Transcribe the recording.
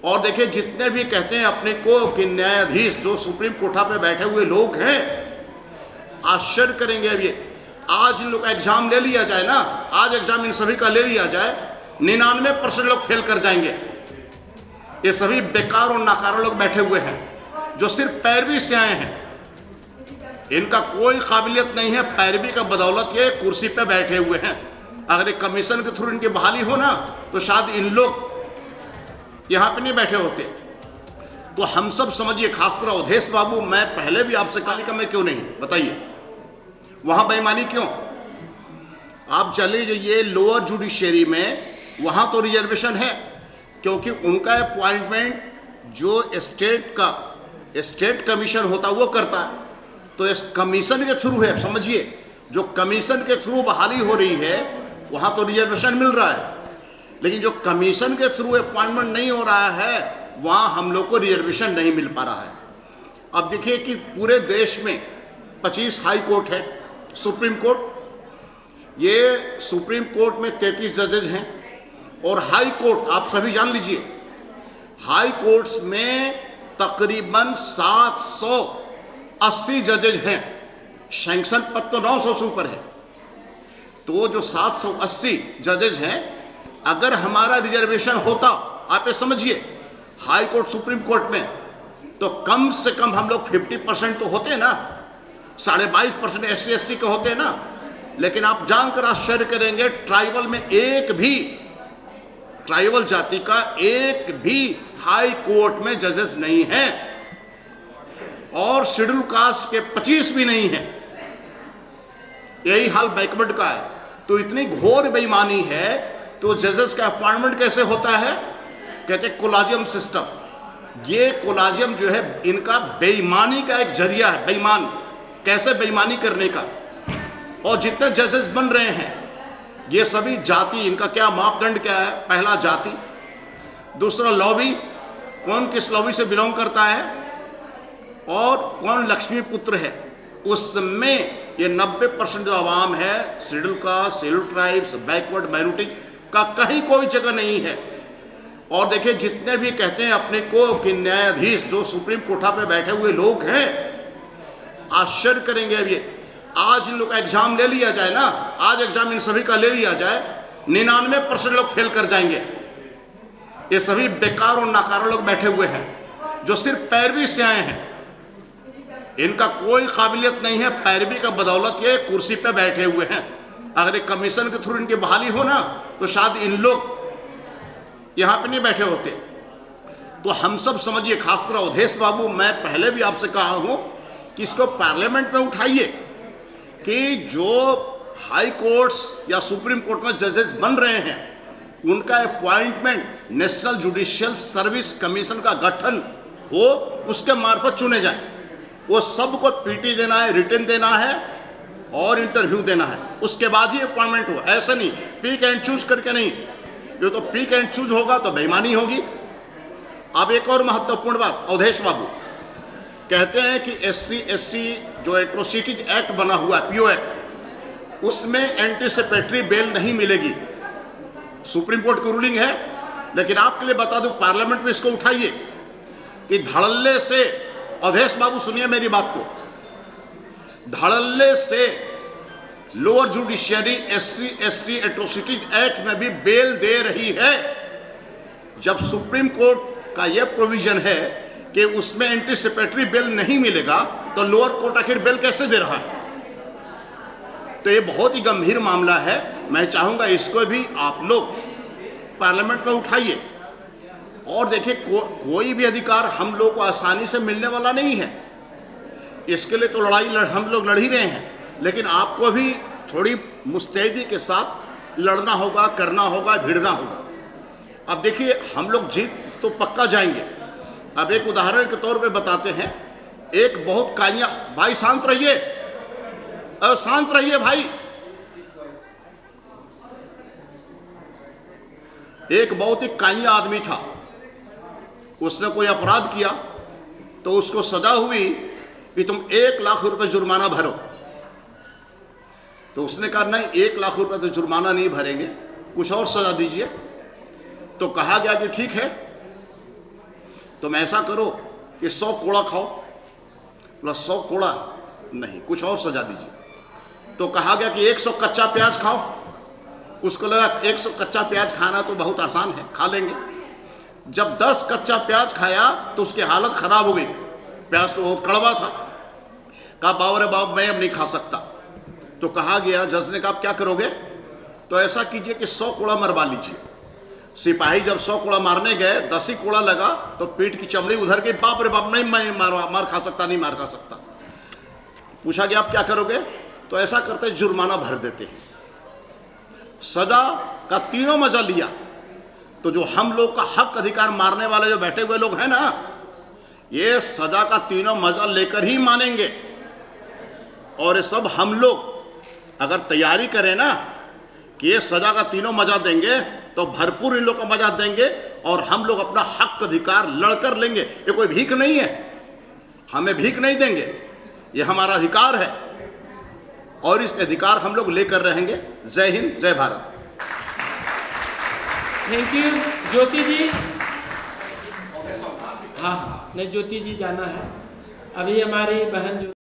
और देखिए, जितने भी कहते हैं अपने को कि न्यायाधीश जो सुप्रीम कोर्ट पे बैठे हुए लोग हैं, आश्चर्य करेंगे। अब ये आज इन लोग का एग्जाम ले लिया जाए ना, आज एग्जाम इन सभी का ले लिया जाए, 99% लोग फेल कर जाएंगे। ये सभी बेकार और नाकारा लोग बैठे हुए हैं जो सिर्फ पैरवी से आए हैं, इनका कोई काबिलियत नहीं है, पैरवी का बदौलत ये कुर्सी पे बैठे हुए हैं। अगर एक कमीशन के थ्रू इनकी बहाली हो ना, तो शायद इन लोग यहाँ पे नहीं बैठे होते। तो हम सब समझिए, खासकर अवधेश बाबू, मैं पहले भी आपसे कहा मैं क्यों नहीं, बताइए वहां बेईमानी क्यों? आप चले जाइए लोअर जुडिशरी में, वहां तो रिजर्वेशन है, क्योंकि उनका अपॉइंटमेंट जो स्टेट कमीशन होता है वो करता है। तो इस कमीशन के थ्रू है, समझिए, जो कमीशन के थ्रू बहाली हो रही है वहां तो रिजर्वेशन मिल रहा है, लेकिन जो कमीशन के थ्रू अपॉइंटमेंट नहीं हो रहा है वहां हम लोग को रिजर्वेशन नहीं मिल पा रहा है। अब देखिए कि पूरे देश में 25 हाई कोर्ट है, सुप्रीम कोर्ट, ये सुप्रीम कोर्ट में 33 जजेज हैं, और हाई कोर्ट आप सभी जान लीजिए, हाई कोर्ट्स में तकरीबन 780 जजेज हैं। सैंक्शन पद तो 900 से ऊपर है। तो जो 780 जजेज हैं, अगर हमारा रिजर्वेशन होता, आप ये समझिए, हाई कोर्ट सुप्रीम कोर्ट में, तो कम से कम हम लोग 50% तो होते ना, 22.5% SC ST के होते ना। लेकिन आप जानकर आश्चर्य करेंगे, ट्राइबल में एक भी, ट्राइबल जाति का एक भी हाई कोर्ट में जजेस नहीं है, और शेड्यूल कास्ट के 25 भी नहीं है। यही हाल बैकवर्ड का है। तो इतनी घोर बेईमानी है, तो जजेस का अपॉइंटमेंट कैसे होता है? कहते कोलाजियम सिस्टम। ये कोलाजियम जो है इनका बेईमानी का एक जरिया है। बेईमान कैसे बेईमानी करने का। और जितने जजेस बन रहे हैं ये सभी जाति, इनका क्या मापदंड क्या है? पहला जाति, दूसरा लॉबी, कौन किस लॉबी से बिलोंग करता है, और कौन लक्ष्मी पुत्र है। उसमें ये 90% जो आवाम है, schedule caste, schedule tribes, backward minority का कहीं कोई जगह नहीं है। और देखिए, जितने भी कहते हैं अपने को कि न्यायाधीश जो सुप्रीम कोर्ट पे बैठे हुए लोग हैं, आश्चर्य करेंगे। अब ये आज इन लोग का एग्जाम ले लिया जाए ना, आज एग्जाम इन सभी का ले लिया जाए, 99% लोग फेल कर जाएंगे। ये सभी बेकार और नाकारा लोग बैठे हुए हैं जो सिर्फ पैरवी से आए हैं, इनका कोई काबिलियत नहीं है, पैरवी का बदौलत ये कुर्सी पे बैठे हुए हैं। अगर एक कमीशन के थ्रू इनकी बहाली हो ना, तो शायद इन लोग यहाँ पे नहीं बैठे होते। तो हम सब समझिए, खासकर अवधेश बाबू, मैं पहले भी आपसे कहा हूं कि इसको पार्लियामेंट में उठाइए कि जो हाई कोर्ट्स या सुप्रीम कोर्ट में जजेस बन रहे हैं उनका appointment national judicial service commission का गठन हो, उसके मार्फत चुने जाए। वो सबको पीटी देना है, रिटर्न देना है और इंटरव्यू देना है, उसके बाद ही अपॉइंटमेंट हो। ऐसा नहीं पिक एंड चूज करके नहीं, ये तो पिक एंड चूज होगा तो बेईमानी होगी। अब एक और महत्वपूर्ण बात, अवधेश बाबू कहते हैं कि SC ST जो एट्रोसिटीज एक्ट बना हुआ है, PO एक्ट, उसमें एंटीसिपेटरी बेल नहीं मिलेगी। सुप्रीम कोर्ट की रूलिंग है, लेकिन आपके लिए बता दूं, पार्लियामेंट में इसको उठाइए कि धड़ल्ले से, अवधेश बाबू सुनिए मेरी बात को, धड़ल्ले से lower judiciary SC ST atrocities act में भी बेल दे रही है। जब सुप्रीम कोर्ट का यह प्रोविजन है कि उसमें एंटीसिपेटरी बेल नहीं मिलेगा, तो लोअर कोर्ट आखिर बेल कैसे दे रहा है? तो ये बहुत ही गंभीर मामला है। मैं चाहूंगा इसको भी आप लोग पार्लियामेंट में उठाइए। और देखिए, कोई भी अधिकार हम लोग को आसानी से मिलने वाला नहीं है। इसके लिए तो लड़ाई हम लोग लड़ ही रहे हैं, लेकिन आपको भी थोड़ी मुस्तैदी के साथ लड़ना होगा, करना होगा, भिड़ना होगा। अब देखिए, हम लोग जीत तो पक्का जाएंगे। अब एक उदाहरण के तौर पे बताते हैं। एक बहुत काइया, भाई शांत रहिए, शांत रहिए भाई। एक बहुत ही काइया आदमी था, उसने कोई अपराध किया तो उसको सजा हुई कि तुम 1 लाख रुपए जुर्माना भरो। तो उसने कहा नहीं, 1 लाख रुपए तो जुर्माना नहीं भरेंगे, कुछ और सजा दीजिए। तो कहा गया कि ठीक है, तुम ऐसा करो कि 100 कोड़ा खाओ। बोला 100 कोड़ा नहीं, कुछ और सजा दीजिए। तो कहा गया कि 100 कच्चा प्याज खाओ। उसको लगा 100 कच्चा प्याज खाना तो बहुत आसान है, खा लेंगे। जब 10 कच्चा प्याज खाया तो उसकी हालत खराब हो गई, प्याज तो बहुत कड़वा था। कहा बाबा रे बाप, मैं अब नहीं खा सकता। तो कहा गया, जज ने कहा आप क्या करोगे? तो ऐसा कीजिए कि 100 कोड़ा मरवा लीजिए। सिपाही जब 100 कोड़ा मारने गए, 10 ही कोड़ा लगा तो पीठ की चमड़ी उधर गई। बाप रे बाप, नहीं मैं मार खा सकता, नहीं मार खा सकता। पूछा गया आप क्या करोगे? तो ऐसा करते जुर्माना भर देते हैं। सजा का तीनों मजा लिया। तो जो हम लोग का हक अधिकार मारने वाले जो बैठे हुए लोग हैं ना, ये सजा का तीनों मजा लेकर ही मानेंगे। और ये सब हम लोग अगर तैयारी करें ना कि ये सजा का तीनों मजा देंगे, तो भरपूर इन लोग का मजा देंगे और हम लोग अपना हक अधिकार लड़कर लेंगे। ये कोई भीख नहीं है, हमें भीख नहीं देंगे, ये हमारा अधिकार है और इस अधिकार हम लोग लेकर रहेंगे। जय हिंद, जय भारत। थैंक यू ज्योति जी। हाँ, नहीं ज्योति जी जाना है अभी। हमारी बहन जो